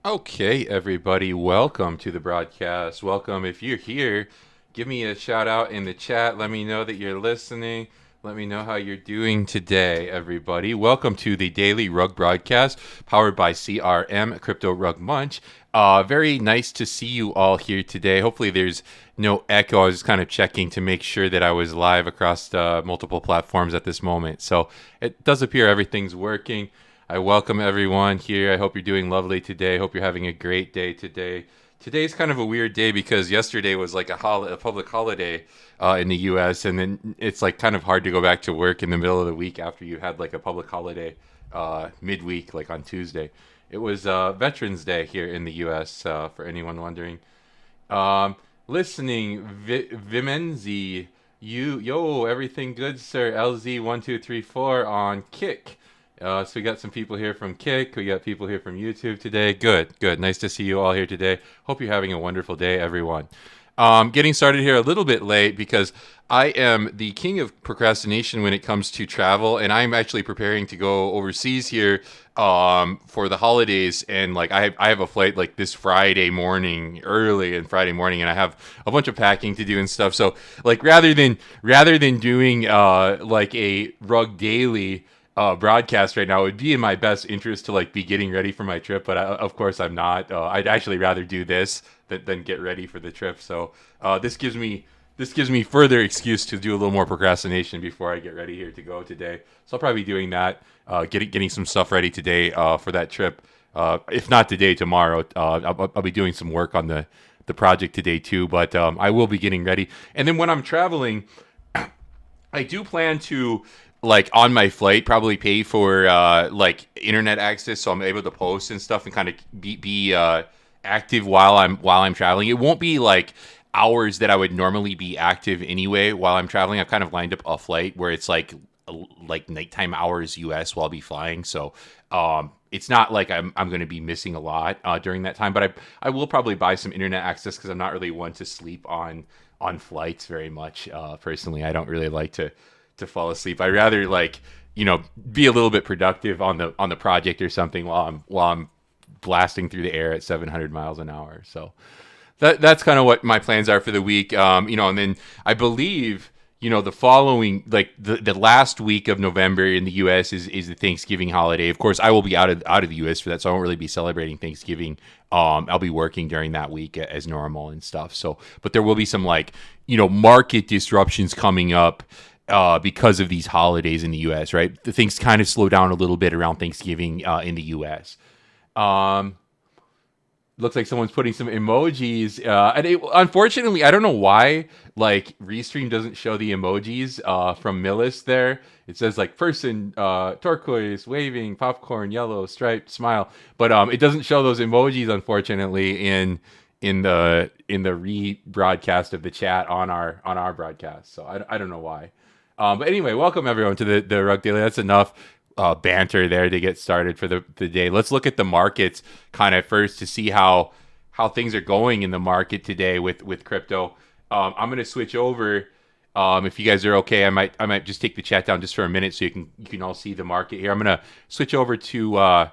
Okay, everybody, welcome to the broadcast. Welcome. If you're here, give me a shout out in the chat. Let me know that you're listening. Let me know how you're doing today, everybody. Welcome to the Daily Rug Broadcast, powered by CRM, Crypto Rug Munch. Very nice to see you all here today. Hopefully, there's no echo. I was just kind of checking to make sure that I was live across multiple platforms at this moment. So it does appear everything's working. I welcome everyone here. I hope you're doing lovely today. Hope you're having a great day today. Today's kind of a weird day because yesterday was like a public holiday in the U.S. and then it's like kind of hard to go back to work in the middle of the week after you had like a public holiday midweek, like on Tuesday. It was Veterans Day here in the U.S. For anyone wondering. Listening, Vimenzi, everything good, sir? LZ1234 on Kick. So we got some people here from Kick. We got people here from YouTube today. Good, good. Nice to see you all here today. Hope you're having a wonderful day, everyone. Getting started here a little bit late because I am the king of procrastination when it comes to travel, and I'm actually preparing to go overseas here for the holidays. And like I have a flight like this Friday morning, early and Friday morning, and I have a bunch of packing to do and stuff. So like rather than doing like a rug daily broadcast right now, it would be in my best interest to like be getting ready for my trip, but of course I'm not. I'd actually rather do this than get ready for the trip. So this gives me further excuse to do a little more procrastination before I get ready here to go today. So I'll probably be doing that, getting some stuff ready today for that trip. If not today, tomorrow. I'll be doing some work on the project today too, but I will be getting ready. And then when I'm traveling, I do plan to like on my flight probably pay for like internet access so I'm able to post and stuff and kind of be active while I'm traveling. It won't be like hours that I would normally be active anyway while I'm traveling. I've kind of lined up a flight where it's like nighttime hours US while I'll be flying. So it's not like I'm going to be missing a lot during that time, but I will probably buy some internet access because I'm not really one to sleep on flights very much. Personally, I don't really like to fall asleep. I rather like be a little bit productive on the project or something while I'm blasting through the air at 700 miles an hour. So that's kind of what my plans are for the week. And then I believe the following like the last week of November in the U.S. is the Thanksgiving holiday. Of course, I will be out of the U.S. for that, so I won't really be celebrating Thanksgiving. I'll be working during that week as normal and stuff. So, but there will be some like market disruptions coming up because of these holidays in the U.S. Right, the things kind of slow down a little bit around Thanksgiving in the U.S. Looks like someone's putting some emojis. Unfortunately, I don't know why like Restream doesn't show the emojis from Millis there. It says like person, turquoise, waving, popcorn, yellow, striped, smile, but it doesn't show those emojis unfortunately in the rebroadcast of the chat on our broadcast. So I don't know why. But anyway, welcome everyone to the Rug Daily. That's enough banter there to get started for the day. Let's look at the markets kind of first to see how things are going in the market today with crypto. I'm going to switch over. If you guys are okay, I might just take the chat down just for a minute so you can all see the market here. I'm going to switch over to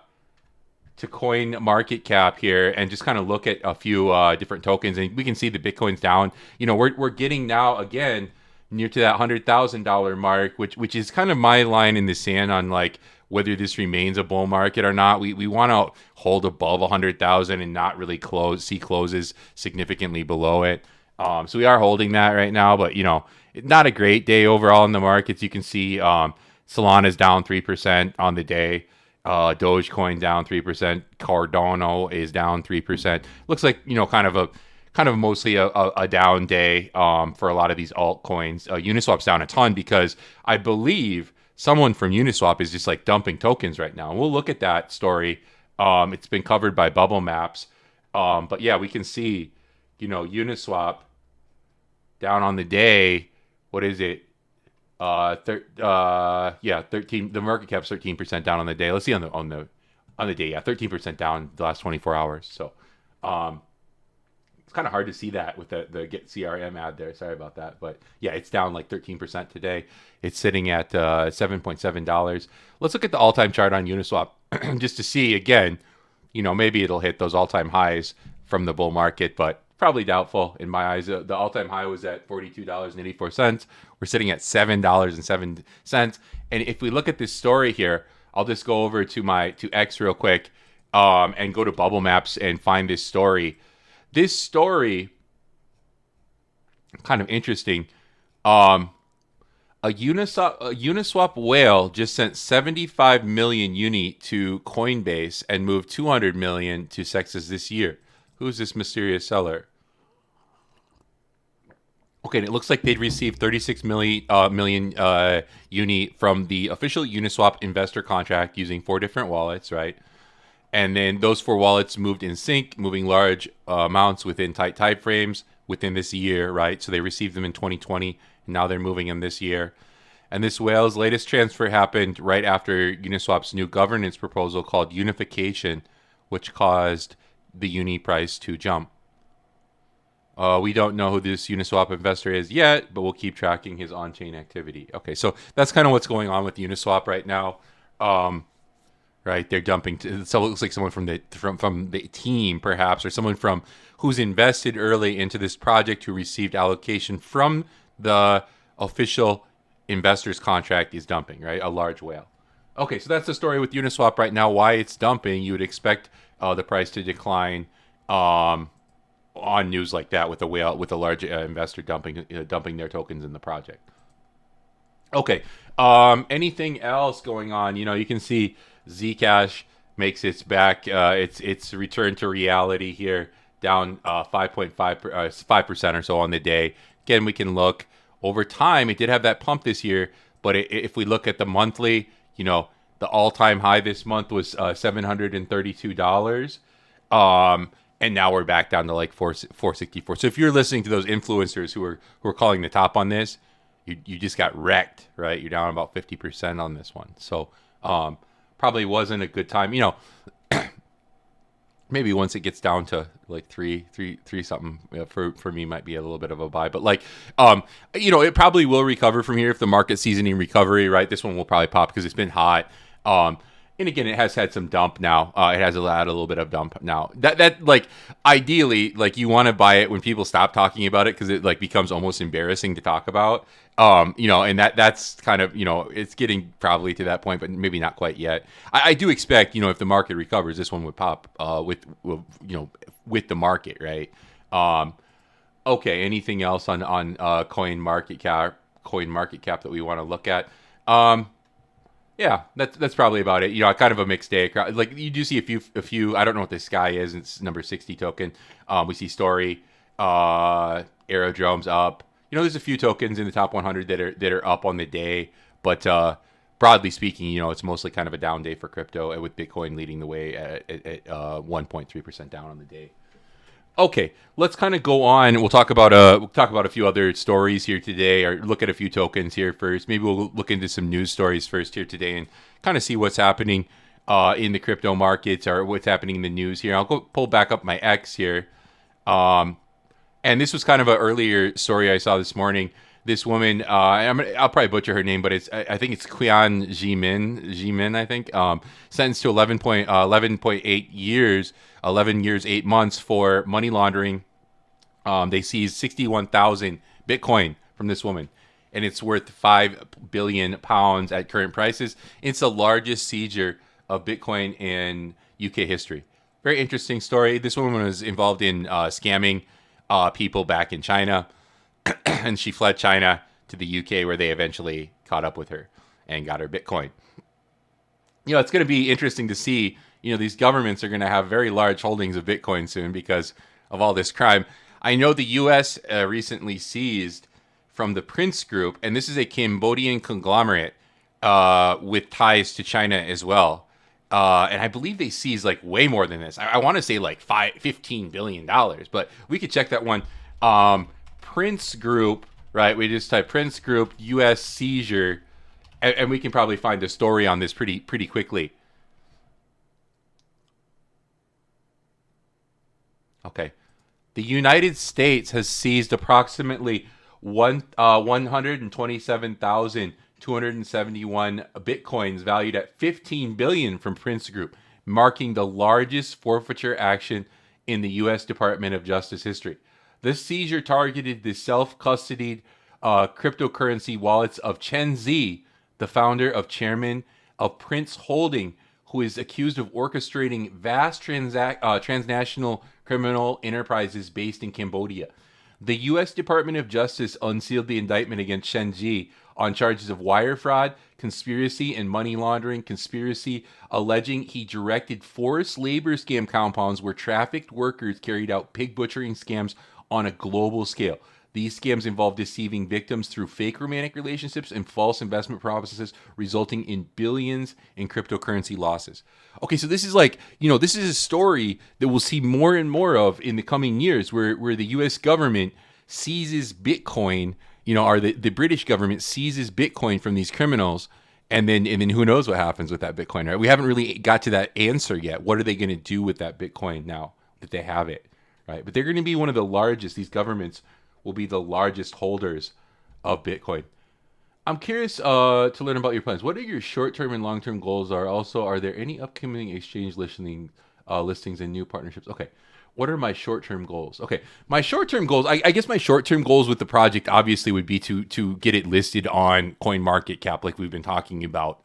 coin market cap here and just kind of look at a few different tokens, and we can see the Bitcoin's down. We're getting now again near to that $100,000 mark, which is kind of my line in the sand on like whether this remains a bull market or not. We want to hold above 100,000 and not really see closes significantly below it. So we are holding that right now, but not a great day overall in the markets. You can see Solana's down 3% on the day. Dogecoin down 3%. Cardano is down 3%. Looks like kind of mostly a down day for a lot of these altcoins. Uniswap's down a ton because I believe someone from Uniswap is just like dumping tokens right now. And we'll look at that story. It's been covered by Bubble Maps. But yeah, we can see, Uniswap down on the day. What is it? 13. The market cap's 13% down on the day. Let's see on the day. Yeah, 13% down the last 24 hours. So, it's kind of hard to see that with the Get CRM ad there. Sorry about that. But yeah, it's down like 13% today. It's sitting at $7.7. Let's look at the all-time chart on Uniswap just to see, again, maybe it'll hit those all-time highs from the bull market, but probably doubtful in my eyes. The all-time high was at $42.84. We're sitting at $7.07. And if we look at this story here, I'll just go over to X real quick, and go to Bubble Maps and find this story. This story, kind of interesting. A Uniswap whale just sent 75 million uni to Coinbase and moved 200 million to Sexes this year. Who's this mysterious seller? Okay, and it looks like they'd received 36 million uni from the official Uniswap investor contract using 4 different wallets, right? And then those 4 wallets moved in sync, moving large amounts within tight time frames within this year, right? So they received them in 2020, and now they're moving them this year. And this whale's latest transfer happened right after Uniswap's new governance proposal called Unification, which caused the uni price to jump. We don't know who this Uniswap investor is yet, but we'll keep tracking his on-chain activity. Okay, so that's kind of what's going on with Uniswap right now. Right, they're dumping. So it looks like someone from the team, perhaps, or someone from who's invested early into this project who received allocation from the official investor's contract is dumping. Right, a large whale. Okay, so that's the story with Uniswap right now. Why it's dumping? You would expect the price to decline on news like that with a large investor dumping their tokens in the project. Okay, anything else going on? You can see Zcash makes its back, its return to reality here, down 5.5% or so on the day. Again, we can look over time. It did have that pump this year, but if we look at the monthly, the all-time high this month was $732. And now we're back down to like 464. So if you're listening to those influencers who are calling the top on this, you just got wrecked, right? You're down about 50% on this one. So probably wasn't a good time. Maybe once it gets down to like three something, for me might be a little bit of a buy. But like, it probably will recover from here if the market sees any recovery, right? This one will probably pop because it's been hot. And again, it has had some dump now. It has had a little bit of dump now. That like ideally, like you want to buy it when people stop talking about it because it like becomes almost embarrassing to talk about. And that's kind of it's getting probably to that point, but maybe not quite yet. I do expect if the market recovers, this one would pop with the market, right? Okay. Anything else on coin market cap that we want to look at? Yeah, that's probably about it. Kind of a mixed day. Like you do see a few. I don't know what this guy is. It's number 60 token. We see Story, Aerodrome's up. There's a few tokens in the top 100 that are up on the day, but broadly speaking, it's mostly kind of a down day for crypto, and with Bitcoin leading the way at 1.3% down on the day. Okay, let's kind of go on. We'll talk about a few other stories here today, or look at a few tokens here first. Maybe we'll look into some news stories first here today, and kind of see what's happening in the crypto markets or what's happening in the news here. I'll go pull back up my X here, and this was kind of an earlier story I saw this morning. This woman, I'll probably butcher her name, but I think it's Qian Jimin, I think, sentenced to 11.8 years. 11 years, 8 months for money laundering. They seized 61,000 Bitcoin from this woman, and it's worth 5 billion pounds at current prices. It's the largest seizure of Bitcoin in UK history. Very interesting story. This woman was involved in scamming people back in China, and she fled China to the UK, where they eventually caught up with her and got her Bitcoin. It's going to be interesting to see. These governments are going to have very large holdings of Bitcoin soon because of all this crime. I know the U.S. Recently seized from the Prince Group, and this is a Cambodian conglomerate with ties to China as well. And I believe they seized like way more than this. I want to say like $15 billion, but we could check that one. Prince Group, right? We just type Prince Group U.S. seizure, and we can probably find a story on this pretty quickly. Okay. The United States has seized approximately 127,271 Bitcoins valued at $15 billion from Prince Group, marking the largest forfeiture action in the U.S. Department of Justice history. This seizure targeted the self-custodied cryptocurrency wallets of Chen Zi, the founder of chairman of Prince Holding, who is accused of orchestrating vast transnational criminal enterprises based in Cambodia. The U.S. Department of Justice unsealed the indictment against Chen Ji on charges of wire fraud, conspiracy, and money laundering conspiracy, alleging he directed forced labor scam compounds where trafficked workers carried out pig butchering scams on a global scale. These scams involve deceiving victims through fake romantic relationships and false investment promises, resulting in billions in cryptocurrency losses. Okay, so this is like, this is a story that we'll see more and more of in the coming years where the U.S. government seizes Bitcoin, or the British government seizes Bitcoin from these criminals, and then who knows what happens with that Bitcoin, right? We haven't really got to that answer yet. What are they going to do with that Bitcoin now that they have it, right? But they're going to be one of the largest, these governments will be the largest holders of Bitcoin. I'm curious to learn about your plans. What are your short-term and long-term goals are? Also, are there any upcoming exchange listings and new partnerships? Okay. What are my short-term goals? Okay. My short-term goals, I guess my short-term goals with the project obviously would be to get it listed on CoinMarketCap like we've been talking about.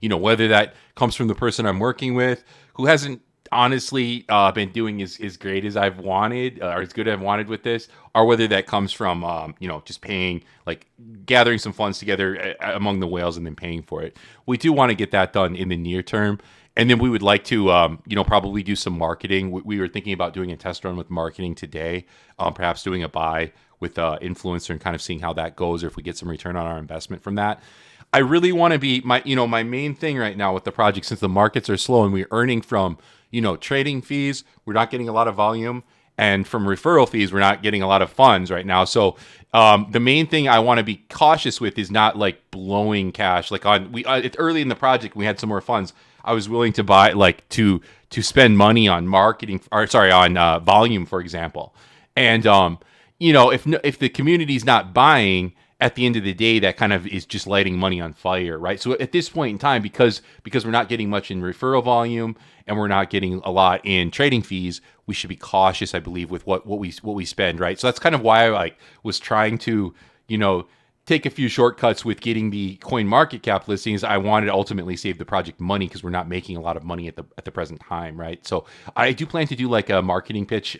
Whether that comes from the person I'm working with who hasn't honestly been doing as great as I've wanted or as good as I've wanted with this, or whether that comes from just paying, like gathering some funds together among the whales and then paying for it. We do want to get that done in the near term, and then we would like to probably do some marketing. We were thinking about doing a test run with marketing today, perhaps doing a buy with influencer and kind of seeing how that goes, or if we get some return on our investment from that. I really want to be my main thing right now with the project, since the markets are slow and we're earning from trading fees, we're not getting a lot of volume, and from referral fees, we're not getting a lot of funds right now. So the main thing I want to be cautious with is not like blowing cash. Like it's early in the project, we had some more funds. I was willing to buy to spend money on marketing, on volume, for example. And if the community's not buying, at the end of the day, that kind of is just lighting money on fire, right? So at this point in time, because we're not getting much in referral volume and we're not getting a lot in trading fees, we should be cautious, I believe, with what we spend, right? So that's kind of why I was trying to, take a few shortcuts with getting the CoinMarketCap listings. I wanted to ultimately save the project money because we're not making a lot of money at the present time, right? So I do plan to do like a marketing pitch,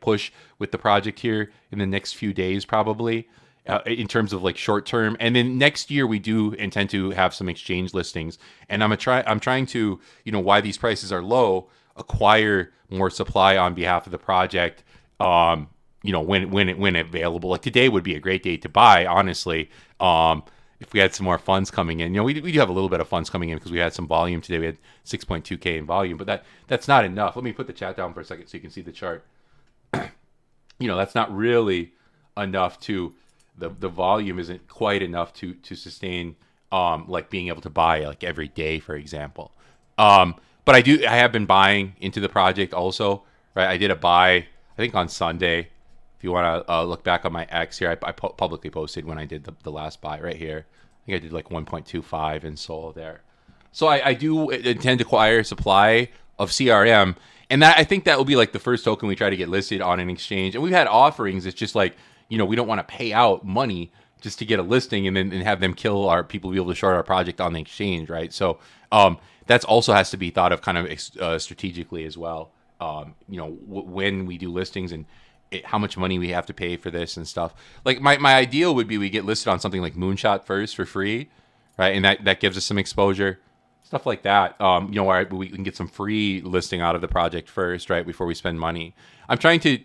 push with the project here in the next few days, probably. In terms of like short term, and then next year we do intend to have some exchange listings, and I'm trying to, why these prices are low, acquire more supply on behalf of the project. When available, like today would be a great day to buy, honestly. If we had some more funds coming in, we do have a little bit of funds coming in because we had some volume today. We had 6.2K in volume, but that's not enough. Let me put the chat down for a second so you can see the chart. That's not really enough to. The volume isn't quite enough to sustain being able to buy like every day, for example. But I have been buying into the project also, right? I did a buy, I think on Sunday. If you want to look back on my X here, I publicly posted when I did the last buy right here. I think I did like 1.25 and sold there. So I do intend to acquire supply of CRM, and I think that will be like the first token we try to get listed on an exchange. And we've had offerings. It's just like, we don't want to pay out money just to get a listing and then have them kill our people, be able to short our project on the exchange, right? So that's also has to be thought of kind of strategically as well. When we do listings and how much money we have to pay for this and stuff. Like my ideal would be we get listed on something like Moonshot first for free, right? And that gives us some exposure, stuff like that. Where we can get some free listing out of the project first, right, before we spend money. I'm trying to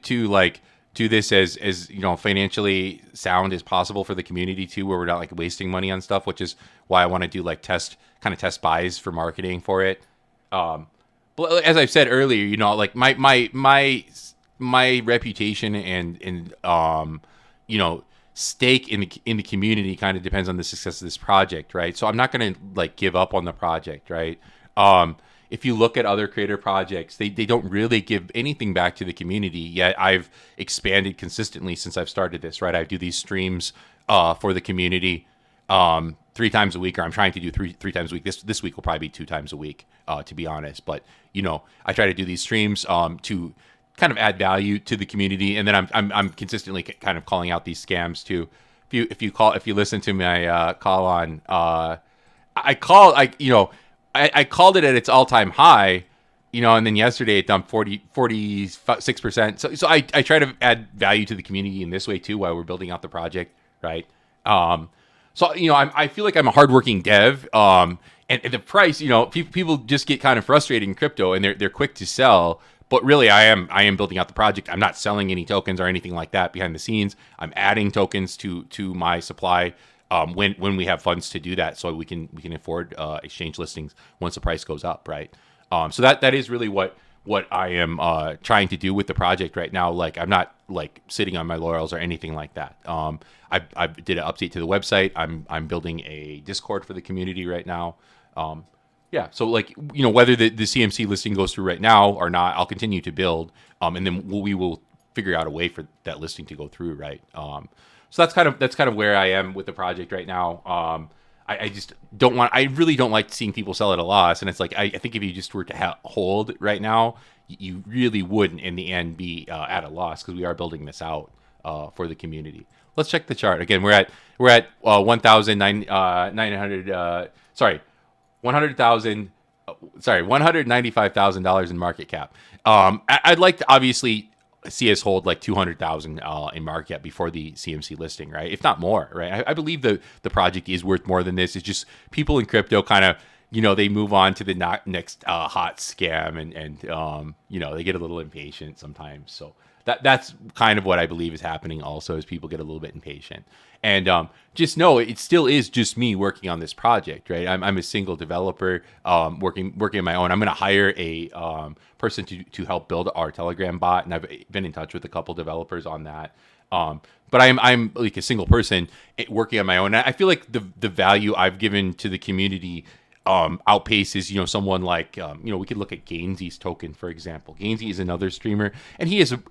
do this as financially sound as possible for the community too, where we're not like wasting money on stuff, which is why I want to do like test buys for marketing for it. But as I've said earlier, like my reputation and stake in the community kind of depends on the success of this project, right? So I'm not going to like give up on the project, right? If you look at other creator projects, they don't really give anything back to the community, yet I've expanded consistently since I've started this, right? I do these streams for the community, 3 times a week, or I'm trying to do three times a week. This week will probably be 2 times a week, to be honest. But I try to do these streams to kind of add value to the community, and then I'm consistently kind of calling out these scams too. If you listen to my call on, I called it at its all-time high, and then yesterday it dumped 46%. So I try to add value to the community in this way too while we're building out the project, right? So I feel like I'm a hardworking dev, and the price, people just get kind of frustrated in crypto, and they're quick to sell. But really, I am building out the project. I'm not selling any tokens or anything like that behind the scenes. I'm adding tokens to my supply when we have funds to do that, so we can afford exchange listings once the price goes up, right? So that is really what I am trying to do with the project right now. Like, I'm not like sitting on my laurels or anything like that. I did an update to the website. I'm building a Discord for the community right now. Yeah, so like, whether the CMC listing goes through right now or not, I'll continue to build, and then we will figure out a way for that listing to go through, right? So that's kind of where I am with the project right now. I just don't want. I really don't like seeing people sell at a loss, and it's like I think if you just were to hold right now, you really wouldn't in the end be at a loss, because we are building this out for the community. Let's check the chart again. We're at 195,000 in market cap. I'd like to obviously see us hold like 200,000 in market cap before the CMC listing, right? If not more, right? I believe the project is worth more than this. It's just people in crypto kind of, they move on to the next hot scam, and they get a little impatient sometimes. So that's kind of what I believe is happening also, is people get a little bit impatient. And just know it still is just me working on this project, right? I'm a single developer working on my own. I'm going to hire a person to help build our Telegram bot, and I've been in touch with a couple developers on that. But I'm like a single person working on my own. And I feel like the value I've given to the community outpaces, someone like, we could look at Gainsy's token, for example. Gainsy is another streamer, and he has a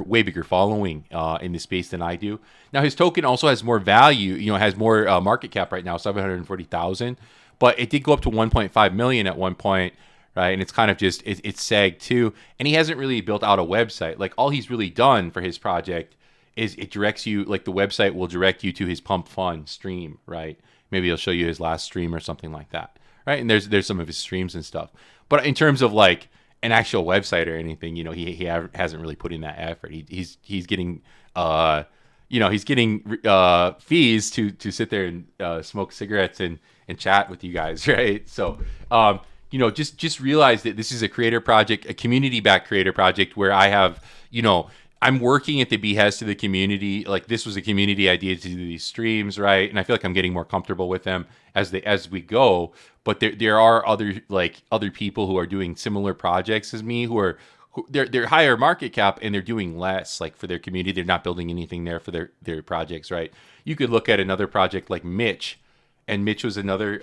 way bigger following in this space than I do. Now, his token also has more value, has more market cap right now, 740,000, but it did go up to 1.5 million at one point, right? And it's kind of just, it's sagged too. And he hasn't really built out a website. Like, all he's really done for his project is it directs you, like the website will direct you to his Pump Fun stream, right? Maybe he'll show you his last stream or something like that. Right, and there's some of his streams and stuff, but in terms of like an actual website or anything, he hasn't really put in that effort. He's getting fees to sit there and smoke cigarettes and chat with you guys, right? So just realize that this is a creator project, a community-backed creator project, where I have I'm working at the behest of the community. Like, this was a community idea to do these streams, right? And I feel like I'm getting more comfortable with them as we go. But there are other people who are doing similar projects as me, they're higher market cap, and they're doing less like for their community. They're not building anything there for their projects, right? You could look at another project like Mitch, and Mitch was another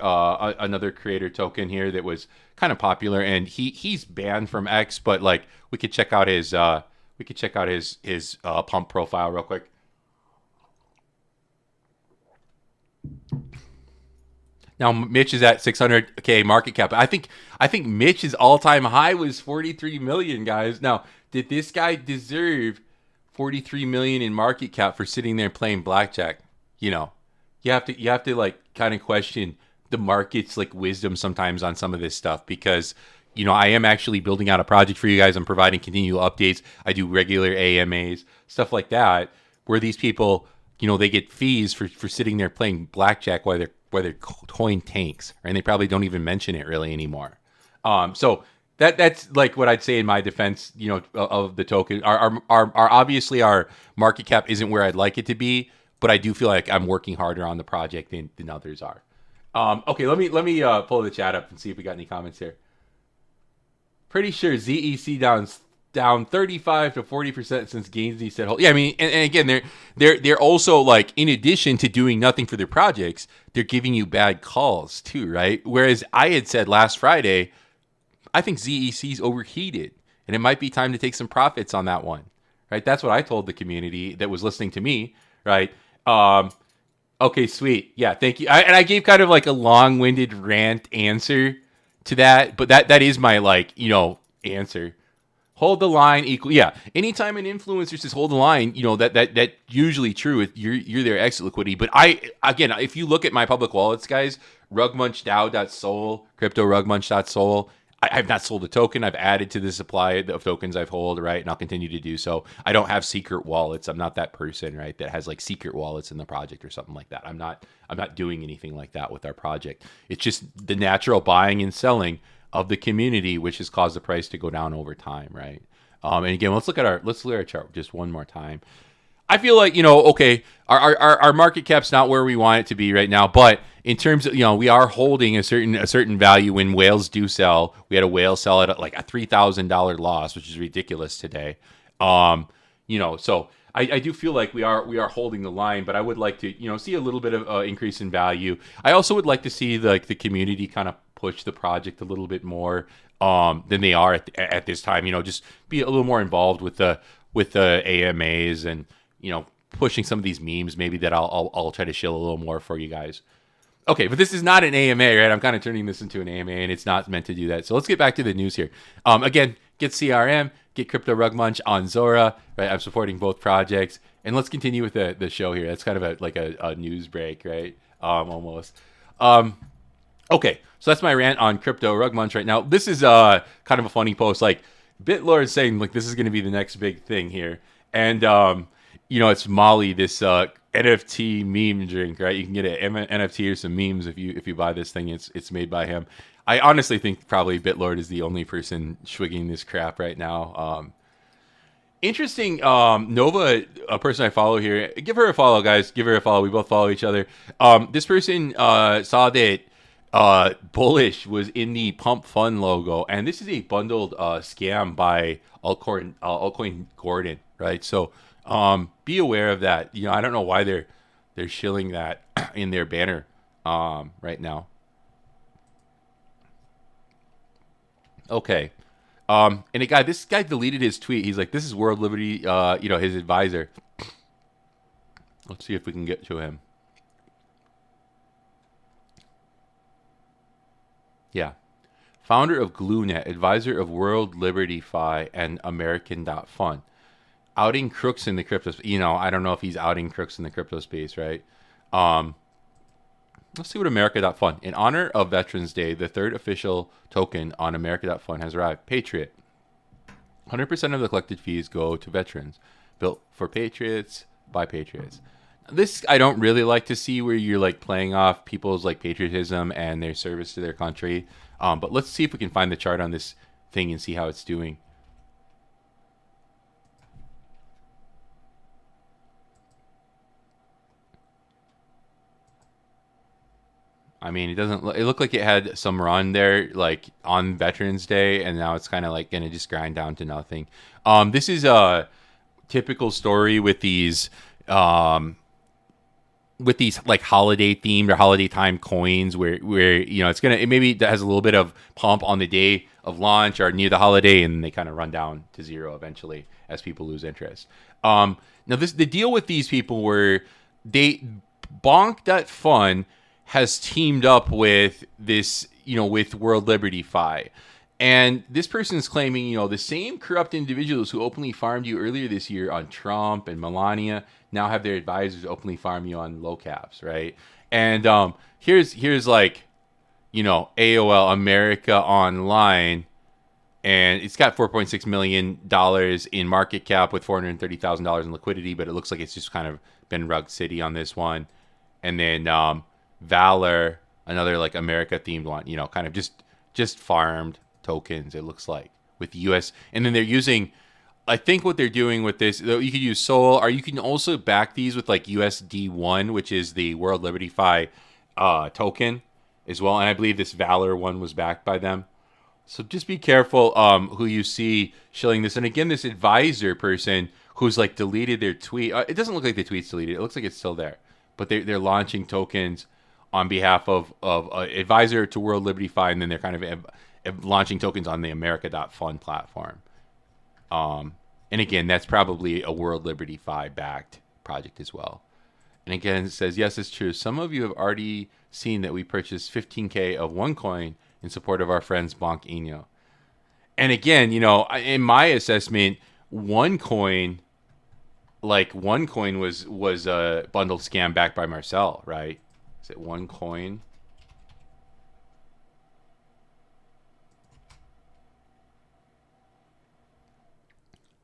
creator token here that was kind of popular, and he's banned from X, but like we could check out his pump profile real quick. Now Mitch is at 600K market cap. I think Mitch's all-time high was 43 million, guys. Now, did this guy deserve 43 million in market cap for sitting there playing blackjack? You have to like kind of question the market's like wisdom sometimes on some of this stuff, because I am actually building out a project for you guys. I'm providing continual updates. I do regular AMAs, stuff like that, where these people, they get fees for sitting there playing blackjack while they're coin tanks, and they probably don't even mention it really anymore. So that's like what I'd say in my defense, of the token. Our obviously our market cap isn't where I'd like it to be, but I do feel like I'm working harder on the project than others are. Okay, let me pull the chat up and see if we got any comments here. Pretty sure ZEC down 35 to 40% since Gainsy said hold. Yeah, I mean, and again, they're also like, in addition to doing nothing for their projects, they're giving you bad calls too, right? Whereas I had said last Friday, I think ZEC's overheated, and it might be time to take some profits on that one, right? That's what I told the community that was listening to me, right? Okay, sweet. Yeah, thank you. And I gave kind of like a long-winded rant answer to that, but that is my like, answer. Hold the line equal. Yeah. Anytime an influencer says hold the line, that usually true. You're their exit liquidity. But again, if you look at my public wallets, guys, rugmunchdao.soul, cryptorugmunch.soul. I've not sold a token. I've added to the supply of tokens I've hold, right? And I'll continue to do so. I don't have secret wallets. I'm not that person, right, that has like secret wallets in the project or something like that. I'm not doing anything like that with our project. It's just the natural buying and selling of the community, which has caused the price to go down over time, right? And again, let's look at our chart just one more time. I feel like, okay, our market cap's not where we want it to be right now, but in terms of, we are holding a certain value when whales do sell. We had a whale sell at like a $3,000 loss, which is ridiculous today. So I do feel like we are holding the line, but I would like to, see a little bit of increase in value. I also would like to see the community kind of push the project a little bit more than they are at this time. Just be a little more involved with the AMAs and pushing some of these memes maybe that I'll try to shill a little more for you guys. Okay, but this is not an AMA, right? I'm kind of turning this into an AMA, and it's not meant to do that. So let's get back to the news here. Again, get CRM, get Crypto Rug Munch on Zora, right? I'm supporting both projects. And let's continue with the show here. That's kind of a news break, right? Almost. Okay, so that's my rant on Crypto Rug Munch right now. This is kind of a funny post. Like, BitLord is saying, like, this is going to be the next big thing here. And, it's Molly, this NFT meme drink, right? You can get an NFT or some memes if you buy this thing. It's made by him. I honestly think probably BitLord is the only person swigging this crap right now. Interesting. Nova, a person I follow here, give her a follow, guys. Give her a follow. We both follow each other. This person saw that Bullish was in the Pump Fund logo, and this is a bundled scam by altcoin Gordon, right? So be aware of that. I don't know why they're shilling that in their banner right now. Okay. And this guy deleted his tweet. He's like, this is World Liberty, his advisor. Let's see if we can get to him. Yeah. Founder of GlueNet, advisor of World Liberty Fi and American.Fund. Outing crooks in the crypto space. I don't know if he's outing crooks in the crypto space, right? Let's see what America.Fund. In honor of Veterans Day, the third official token on America.Fund has arrived. Patriot. 100% of the collected fees go to veterans. Built for patriots, by patriots. This I don't really like to see, where you're like playing off people's like patriotism and their service to their country. But let's see if we can find the chart on this thing and see how it's doing. I mean, it looked like it had some run there, like on Veterans Day, and now it's kind of like going to just grind down to nothing. This is a typical story with these like holiday themed or holiday time coins, where it maybe has a little bit of pump on the day of launch or near the holiday, and they kind of run down to zero eventually as people lose interest. Now the deal with these people were Bonk.Fund has teamed up with this, with World Liberty Fi. And this person is claiming, the same corrupt individuals who openly farmed you earlier this year on Trump and Melania now have their advisors openly farm you on low caps, right? And here's like, AOL America Online, and it's got $4.6 million in market cap with $430,000 in liquidity, but it looks like it's just kind of been Rug City on this one. And then Valor, another like America themed one, kind of just farmed tokens, it looks like, with US. And then they're using, I think what they're doing with this, you could use Sol, or you can also back these with like USD1, which is the World Liberty Fi token as well. And I believe this Valor one was backed by them. So just be careful who you see shilling this. And again, this advisor person who's like deleted their tweet. It doesn't look like the tweet's deleted. It looks like it's still there. But they're launching tokens on behalf of advisor to World Liberty Fi, and then they're kind of launching tokens on the America.Fund platform. And again, that's probably a World Liberty Fi backed project as well. And again, it says, yes, it's true. Some of you have already seen that we purchased 15K of one coin in support of our friends Bonk Eno. And again, in my assessment, OneCoin was a bundled scam backed by Marcel, right? Is it OneCoin?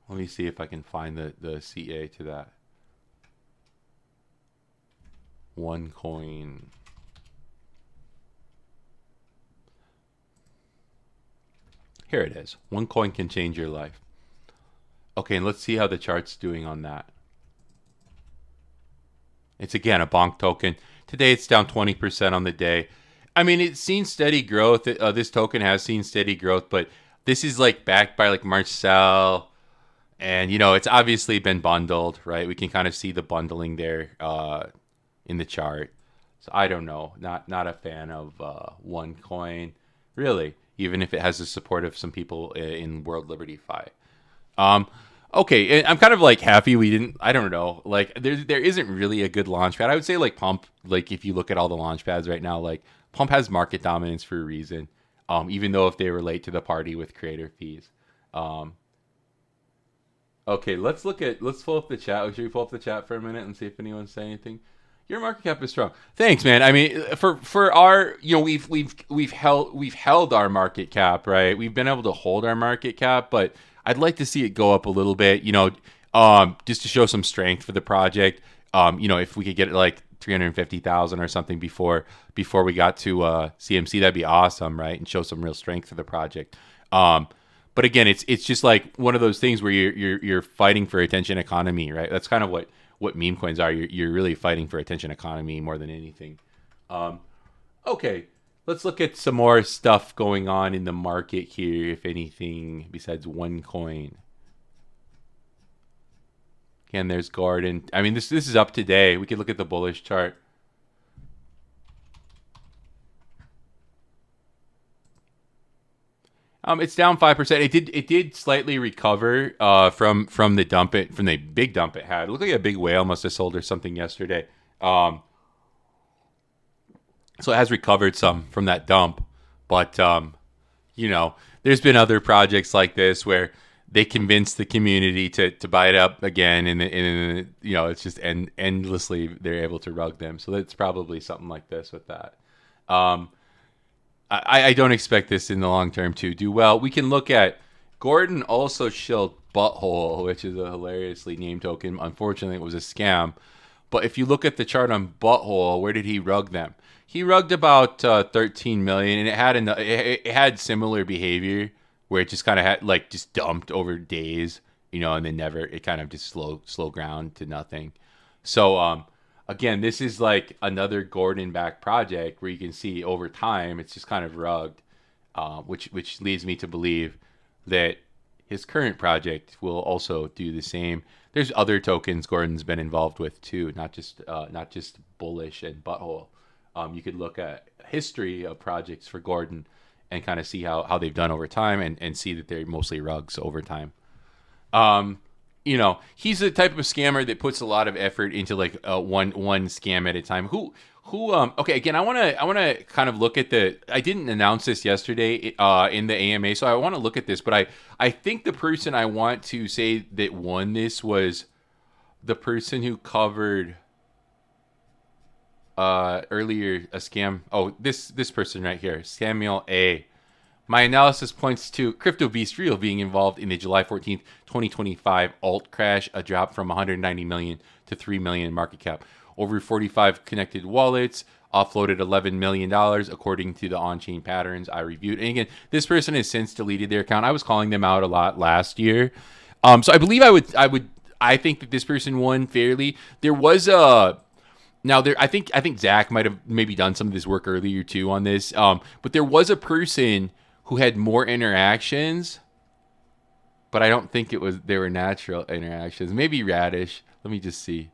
Let me see if I can find the CA to that. OneCoin. Here it is. One coin can change your life. Okay, and let's see how the chart's doing on that. It's again a bonk token. Today it's down 20% on the day. I mean, it's seen steady growth. This token has seen steady growth, but this is like backed by like Marcel, and it's obviously been bundled, right? We can kind of see the bundling there in the chart. So I don't know. Not a fan of OneCoin, really. Even if it has the support of some people in World Liberty Fi. Okay, I'm kind of like happy we didn't. I don't know. Like there isn't really a good launch pad. I would say like Pump. Like if you look at all the launch pads right now, like Pump has market dominance for a reason. Even though if they were late to the party with creator fees. Okay, let's pull up the chat. Should we pull up the chat for a minute and see if anyone's saying anything? Your market cap is strong. Thanks, man. I mean, for our, we've held our market cap, right? We've been able to hold our market cap, but I'd like to see it go up a little bit, just to show some strength for the project. If we could get it like 350,000 or something before we got to CMC, that'd be awesome, right? And show some real strength for the project. But again, it's just like one of those things where you're fighting for attention economy, right? That's kind of what meme coins are. You're really fighting for attention economy more than anything. Okay, let's look at some more stuff going on in the market here, if anything, besides OneCoin. Again, there's Gordon. I mean, this is up today. We could look at the bullish chart. It's down 5%. It did slightly recover from the big dump it had. It looked like a big whale must have sold or something yesterday. So it has recovered some from that dump, but there's been other projects like this where they convince the community to buy it up again, and it's just endlessly they're able to rug them. So that's probably something like this with that. I don't expect this in the long term to do well. We can look at Gordon also shilled Butthole, which is a hilariously named token. Unfortunately, it was a scam. But if you look at the chart on Butthole, where did he rug them? He rugged about 13 million, and it had similar behavior where it just kind of had just dumped over days, and then it kind of just slow ground to nothing. So again, this is like another Gordon-backed project where you can see over time it's just kind of rugged, which leads me to believe that his current project will also do the same. There's other tokens Gordon's been involved with too, not just Bullish and Butthole. You could look at history of projects for Gordon and kind of see how they've done over time and see that they're mostly rugs over time. He's the type of scammer that puts a lot of effort into like one scam at a time. Okay, again, I want to kind of look at I didn't announce this yesterday in the AMA, so I want to look at this, but I think the person I want to say that won this was the person who covered earlier a scam. Oh, this person right here, Samuel A. My analysis points to Crypto Beast Real being involved in the July 14th, 2025 alt crash, a drop from 190 million to 3 million market cap. Over 45 connected wallets, offloaded $11 million according to the on-chain patterns I reviewed. And again, this person has since deleted their account. I was calling them out a lot last year. So I believe I think that this person won fairly. There was I think Zach might have maybe done some of this work earlier too on this. But there was a person who had more interactions, but I don't think they were natural interactions. Maybe Radish. Let me just see.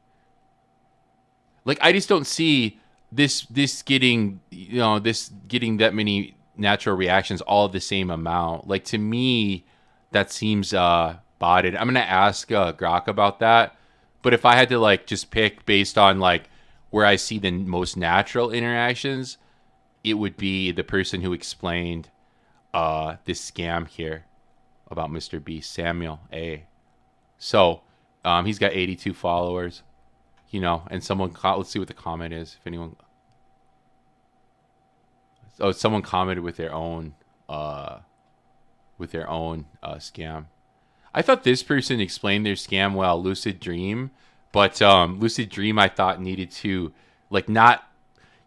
I just don't see this getting that many natural reactions all of the same amount. To me, that seems botted. I'm gonna ask Grok about that. But if I had to just pick based on where I see the most natural interactions, it would be the person who explained this scam here about Mr. B, Samuel A. So he's got 82 followers, and let's see what the comment is. If anyone, someone commented with their own scam. I thought this person explained their scam well, Lucid Dream, but Lucid Dream I thought needed to not.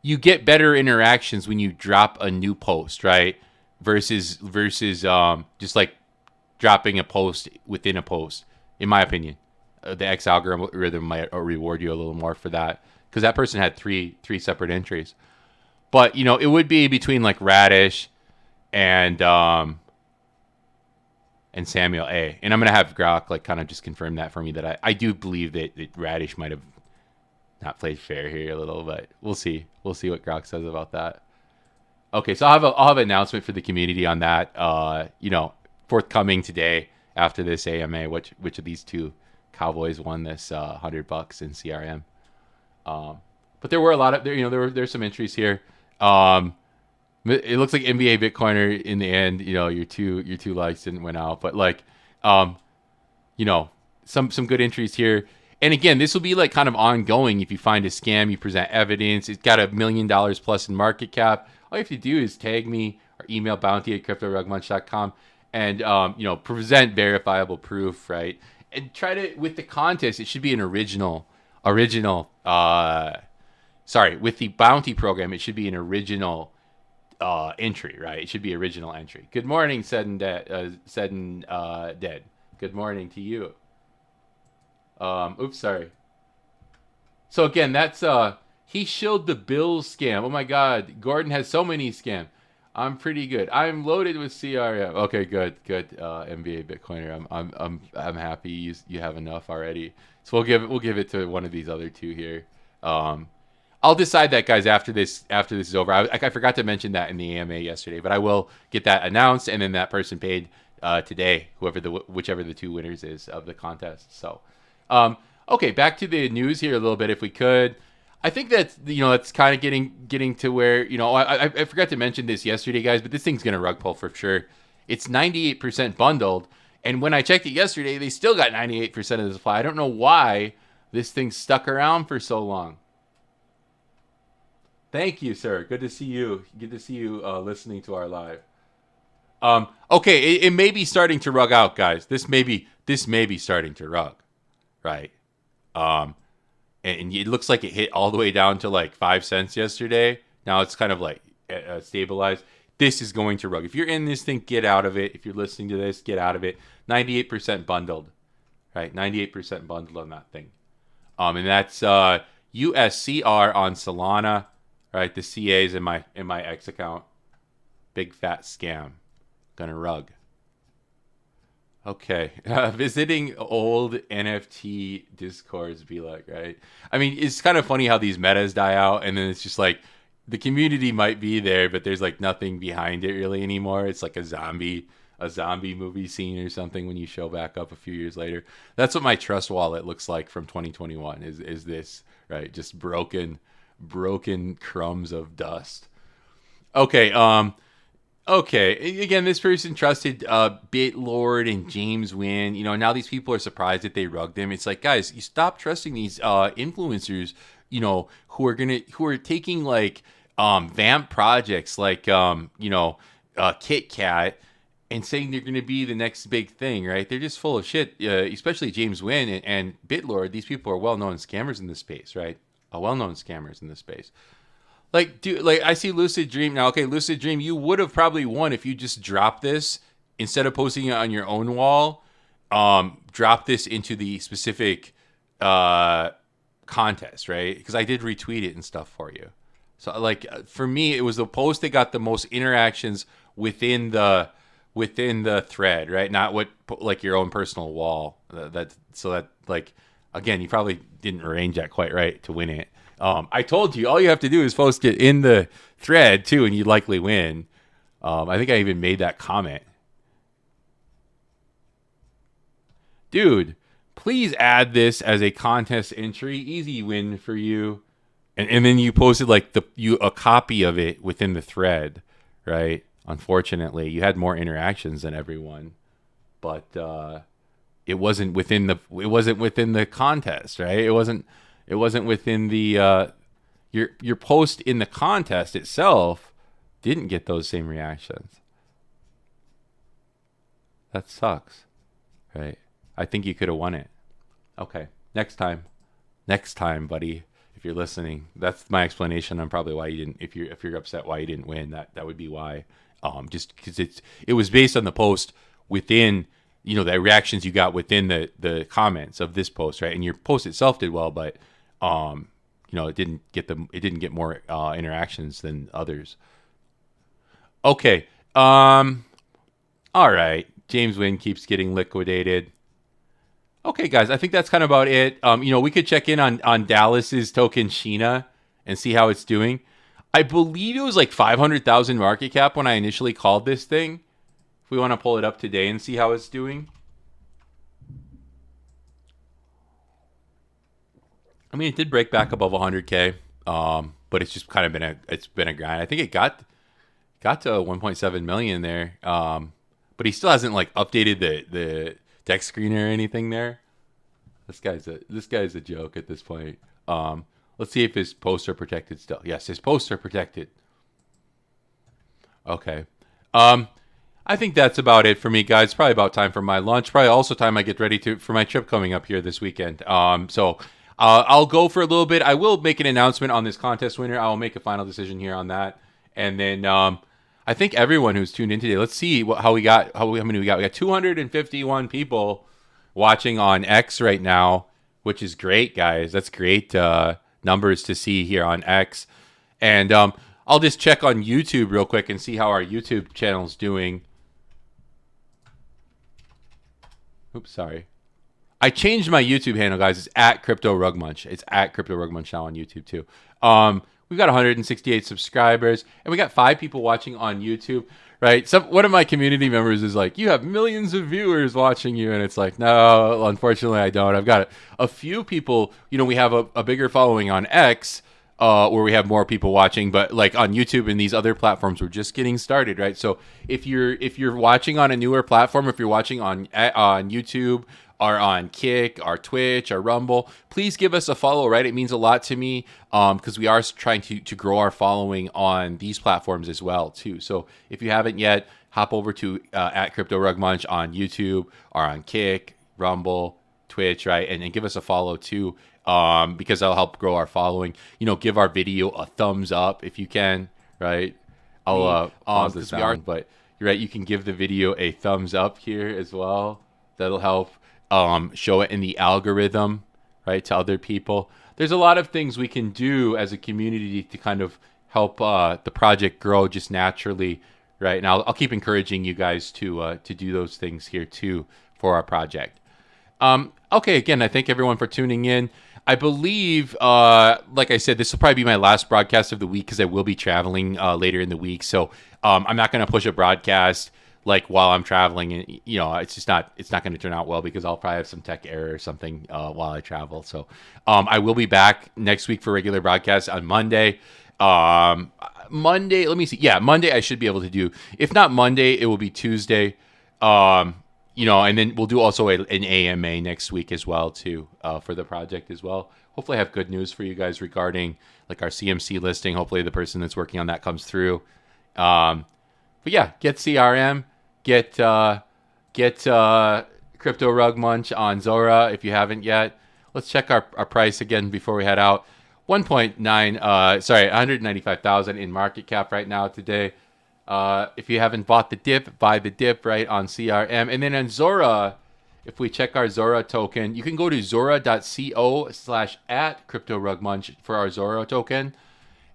You get better interactions when you drop a new post, right? Versus just dropping a post within a post. In my opinion, the X algorithm might reward you a little more for that because that person had three separate entries. But it would be between Radish and Samuel A. And I'm gonna have Grok kind of just confirm that for me that I do believe that Radish might have not played fair here a little, but we'll see. We'll see what Grok says about that. Okay, so I'll have an announcement for the community on that. Forthcoming today after this AMA, which of these two Cowboys won this $100 in CRM. But there were a lot of there's some entries here. It looks like NBA Bitcoiner in the end. Your two likes didn't win out, but some good entries here. And again, this will be kind of ongoing. If you find a scam, you present evidence. It's got $1 million plus in market cap. All you have to do is tag me or email bounty@cryptorugmunch.com and present verifiable proof, right? And try to, with the contest, it should be an original. With the bounty program, it should be an original entry, right? It should be original entry. Good morning, said and dead. Good morning to you. Oops, sorry. So again, that's he shilled the Bills scam. Oh my God, Gordon has so many scams. I'm pretty good. I'm loaded with CRM. Okay, good. NBA Bitcoiner. I'm happy you have enough already. So we'll give it to one of these other two here. I'll decide that, guys, after this is over. I forgot to mention that in the AMA yesterday, but I will get that announced, and then that person paid today, whichever the two winners is of the contest. So. Okay, back to the news here a little bit, if we could. I think that's it's kind of getting to where I forgot to mention this yesterday, guys, but this thing's gonna rug pull for sure. It's 98% bundled, and when I checked it yesterday, they still got 98% of the supply. I don't know why this thing stuck around for so long. Thank you, sir. Good to see you. Good to see you listening to our live. Okay, it may be starting to rug out, guys. This may be starting to rug. Right. And it looks like it hit all the way down to 5 cents yesterday. Now it's kind of stabilized. This is going to rug. If you're in this thing, get out of it. If you're listening to this, get out of it. 98% bundled. Right? 98% bundled on that thing. And that's USCR on Solana. Right? The CA's in my X account. Big fat scam. Gonna rug. Okay, visiting old NFT discords be right? I mean, it's kind of funny how these metas die out, and then it's just the community might be there, but there's nothing behind it really anymore. It's like a zombie movie scene or something when you show back up a few years later. That's what my Trust wallet looks like from 2021. Is this right? Just broken crumbs of dust. Okay, Okay, again, this person trusted Bitlord and James Wynn. Now these people are surprised that they rugged him. It's guys, you stop trusting these influencers, who are taking vamp projects Kit Kat and saying they're going to be the next big thing, right? They're just full of shit, especially James Wynn and Bitlord. These people are well-known scammers in this space, right? Well-known scammers in this space. I see Lucid Dream now. Okay, Lucid Dream, you would have probably won if you just dropped this instead of posting it on your own wall. Drop this into the specific contest, right? Because I did retweet it and stuff for you. So, for me, it was the post that got the most interactions within the thread, right? Not what your own personal wall. Again, you probably didn't arrange that quite right to win it. I told you, all you have to do is post it in the thread too, and you'd likely win. I think I even made that comment. Dude, please add this as a contest entry. Easy win for you. And then you posted like a copy of it within the thread, right? Unfortunately, you had more interactions than everyone, but it wasn't within the contest, right? It wasn't within the your post in the contest itself didn't get those same reactions. That sucks, right? I think you could have won it. Okay, next time, buddy. If you're listening, that's my explanation on probably why you didn't. If you're upset why you didn't win, that would be why. Just because it was based on the post within, the reactions you got within the comments of this post, right? And your post itself did well, but it didn't get more interactions than others. Okay. All right. James Wynn keeps getting liquidated. Okay, guys, I think that's kind of about it. We could check in on Dallas's token Sheena and see how it's doing. I believe it was like 500,000 market cap when I initially called this thing. If we want to pull it up today and see how it's doing. I mean, it did break back above 100K, but it's just kind of been a grind. I think it got to 1.7 million there, but he still hasn't like updated the deck screen or anything there. This guy's a joke at this point. Let's see if his posts are protected still. Yes, his posts are protected. Okay. I think that's about it for me, guys. Probably about time for my lunch. Probably also time I get ready for my trip coming up here this weekend. So I'll go for a little bit. I will make an announcement on this contest winner. I will make a final decision here on that, and then I think everyone who's tuned in today. Let's see how many we got. We got 251 people watching on X right now, which is great, guys. That's great numbers to see here on X. And I'll just check on YouTube real quick and see how our YouTube channel's doing. Oops, sorry. I changed my YouTube handle, guys. It's at cryptorugmunch. It's at cryptorugmunch now on YouTube too. We've got 168 subscribers, and we got 5 people watching on YouTube, right? One of my community members is like, you have millions of viewers watching you, and it's like, no, unfortunately I don't. I've got a few people, we have a bigger following on X, where we have more people watching, but like on YouTube and these other platforms, we're just getting started, right? So if you're watching on a newer platform, if you're watching on YouTube, or on Kick, or Twitch, or Rumble, please give us a follow, right? It means a lot to me because we are trying to grow our following on these platforms as well, too. So if you haven't yet, hop over to at cryptorugmunch on YouTube, or on Kick, Rumble, Twitch, right? And give us a follow, too, because that'll help grow our following. Give our video a thumbs up if you can, right? I'll pause the sound, but you're right. You can give the video a thumbs up here as well. That'll help. Show it in the algorithm, right, to other people. There's a lot of things we can do as a community to kind of help the project grow just naturally, right? And I'll keep encouraging you guys to do those things here too for our project. Okay, again, I thank everyone for tuning in. I believe, like I said, this will probably be my last broadcast of the week because I will be traveling later in the week. So I'm not going to push a broadcast like while I'm traveling, and it's not going to turn out well because I'll probably have some tech error or something while I travel. So I will be back next week for regular broadcasts on Monday. Monday, let me see. Yeah, Monday I should be able to do. If not Monday, it will be Tuesday. And then we'll do also an AMA next week as well too for the project as well. Hopefully I have good news for you guys regarding like our CMC listing. Hopefully the person that's working on that comes through. But yeah, get CRM. Get Crypto Rug Munch on Zora if you haven't yet. Let's check our price again before we head out. 195,000 in market cap right now today. If you haven't bought the dip, buy the dip right on CRM. And then on Zora, if we check our Zora token, you can go to zora.co/@cryptorugmunch for our Zora token.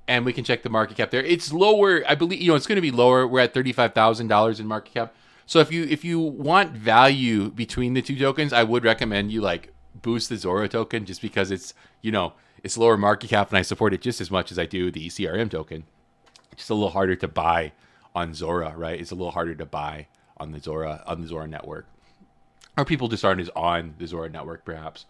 And we can check the market cap there. It's lower. I believe, it's going to be lower. We're at $35,000 in market cap. So if you want value between the two tokens, I would recommend you like boost the Zora token just because it's lower market cap and I support it just as much as I do the CRM token. It's just a little harder to buy on Zora, right? It's a little harder to buy on the Zora network. Or people just aren't as on the Zora network, perhaps.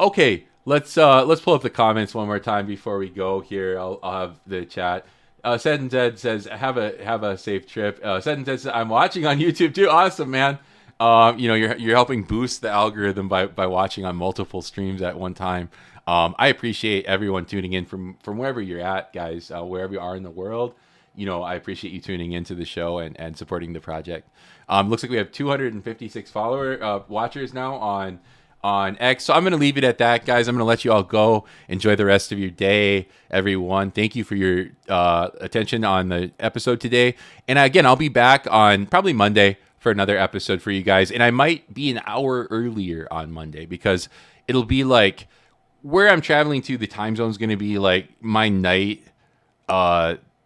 Okay. let's pull up the comments one more time before we go here. I'll have the chat. Said and Zed says have a safe trip. Said and Zed says I'm watching on YouTube too. Awesome, man. You're helping boost the algorithm by watching on multiple streams at one time. I appreciate everyone tuning in from wherever you're at, guys. Wherever you are in the world, I appreciate you tuning into the show and supporting the project. Looks like we have 256 watchers now on X. So I'm going to leave it at that, guys. I'm going to let you all go. Enjoy the rest of your day, everyone. Thank you for your attention on the episode today. And again, I'll be back on probably Monday for another episode for you guys. And I might be an hour earlier on Monday because it'll be like where I'm traveling to, the time zone is going to be like my night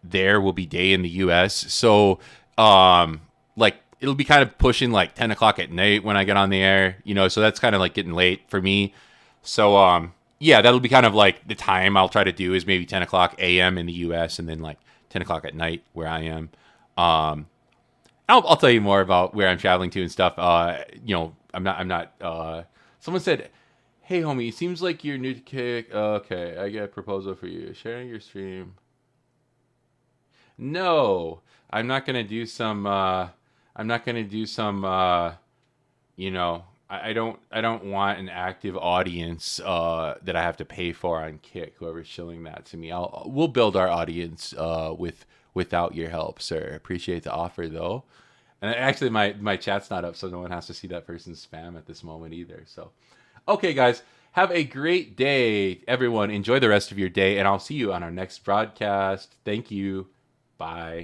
there will be day in the US. So like it'll be kind of pushing like 10 o'clock at night when I get on the air, so that's kind of like getting late for me. So yeah, that'll be kind of like the time I'll try to do is maybe 10 o'clock a.m. in the US and then like 10 o'clock at night where I am. I'll tell you more about where I'm traveling to and stuff. I'm not someone said, hey homie, it seems like you're new to Kick. Okay, I get a proposal for you. Sharing your stream. No, I'm not gonna do some. I'm not gonna do some. I don't want an active audience that I have to pay for on Kick. Whoever's shilling that to me, we'll build our audience without your help, sir. Appreciate the offer though. And actually, my chat's not up, so no one has to see that person's spam at this moment either. So, okay, guys. Have a great day, everyone. Enjoy the rest of your day, and I'll see you on our next broadcast. Thank you. Bye.